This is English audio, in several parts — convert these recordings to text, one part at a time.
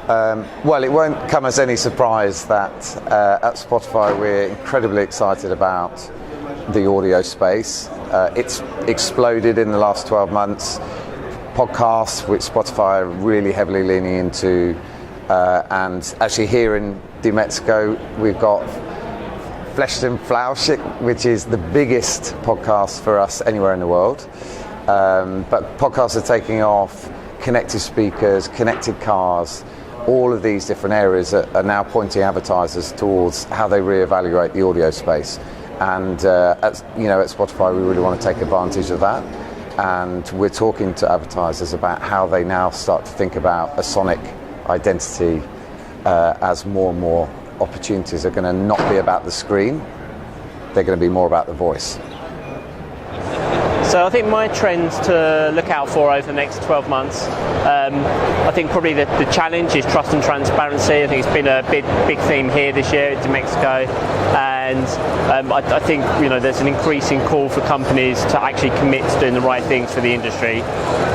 Well, it won't come as any surprise that at Spotify we're incredibly excited about the audio space. It's exploded in the last 12 months. Podcasts, which Spotify are really heavily leaning into, and actually here in Dmexco we've got Fleshed and Flauschig, which is the biggest podcast for us anywhere in the world. But podcasts are taking off, connected speakers, connected cars, all of these different areas are now pointing advertisers towards how they reevaluate the audio space. And at Spotify, we really want to take advantage of that. And we're talking to advertisers about how they now start to think about a sonic identity as more and more opportunities are going to not be about the screen, they're going to be more about the voice. So I think my trends to look out for over the next 12 months, I think probably the challenge is trust and transparency. I think it's been a big theme here this year at Dmexco, and I think there's an increasing call for companies to actually commit to doing the right things for the industry,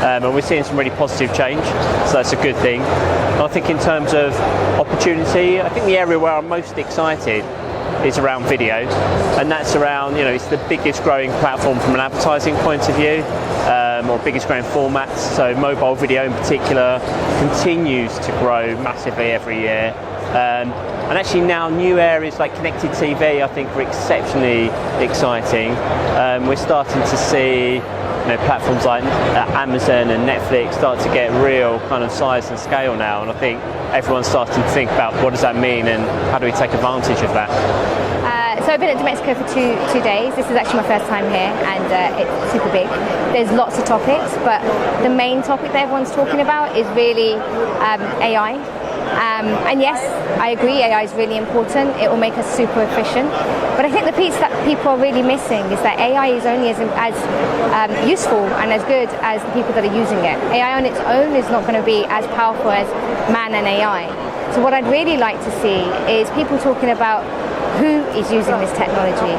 and we're seeing some really positive change, so that's a good thing. I think in terms of opportunity, I think the area where I'm most excited is around video, and that's around, it's the biggest growing platform from an advertising point of view, or biggest growing formats, so mobile video in particular continues to grow massively every year. And actually now new areas like connected TV I think are exceptionally exciting. We're starting to see platforms like Amazon and Netflix start to get real kind of size and scale now, and I think everyone's starting to think about what does that mean and how do we take advantage of that. So I've been at Dmexco for two days. This is actually my first time here, and it's super big. There's lots of topics, but the main topic that everyone's talking about is really AI. And yes, I agree, AI is really important. It will make us super efficient. But I think the piece that people are really missing is that AI is only as useful and as good as the people that are using it. AI on its own is not going to be as powerful as man and AI. So what I'd really like to see is people talking about who is using this technology,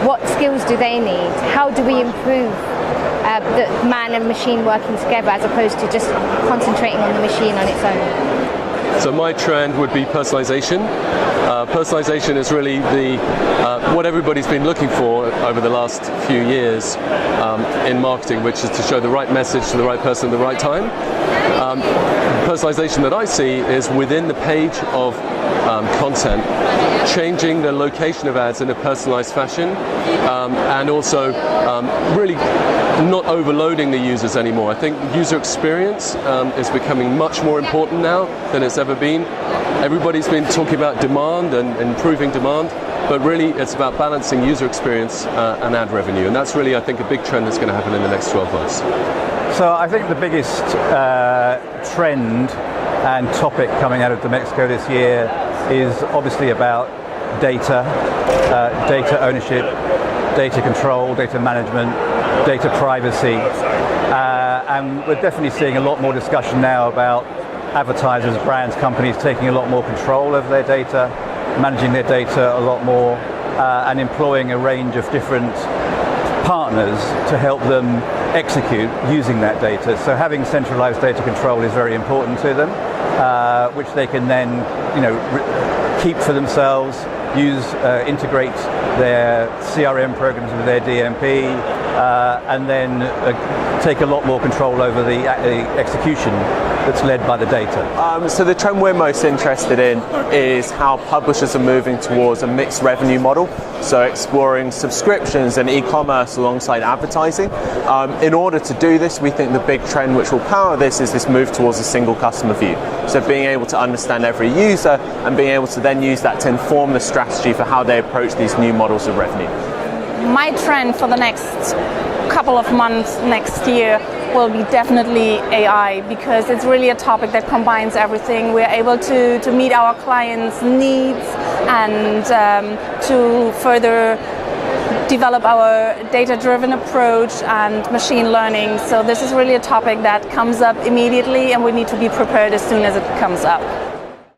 what skills do they need, how do we improve the man and machine working together as opposed to just concentrating on the machine on its own. So my trend would be personalization. Personalization is really what everybody's been looking for over the last few years in marketing, which is to show the right message to the right person at the right time. Personalization that I see is within the page of content, changing the location of ads in a personalized fashion, and also really not overloading the users anymore. I think user experience is becoming much more important now than it's ever been. Everybody's been talking about demand and improving demand, but really it's about balancing user experience and ad revenue, and that's really, I think, a big trend that's going to happen in the next 12 months. So I think the biggest trend and topic coming out of Dmexco this year is obviously about data, data ownership, data control, data management, data privacy, and we're definitely seeing a lot more discussion now about advertisers, brands, companies taking a lot more control of their data, managing their data a lot more, and employing a range of different partners to help them execute using that data. So having centralized data control is very important to them, which they can then keep for themselves, integrate their CRM programs with their DMP, and then take a lot more control over the execution that's led by the data. So the trend we're most interested in is how publishers are moving towards a mixed revenue model, so exploring subscriptions and e-commerce alongside advertising. In order to do this, we think the big trend which will power this is this move towards a single customer view. So being able to understand every user and being able to then use that to inform the strategy for how they approach these new models of revenue. My trend for the next couple of months, next year, will be definitely AI, because it's really a topic that combines everything. We're able to meet our clients' needs and to further develop our data-driven approach and machine learning. So this is really a topic that comes up immediately, and we need to be prepared as soon as it comes up.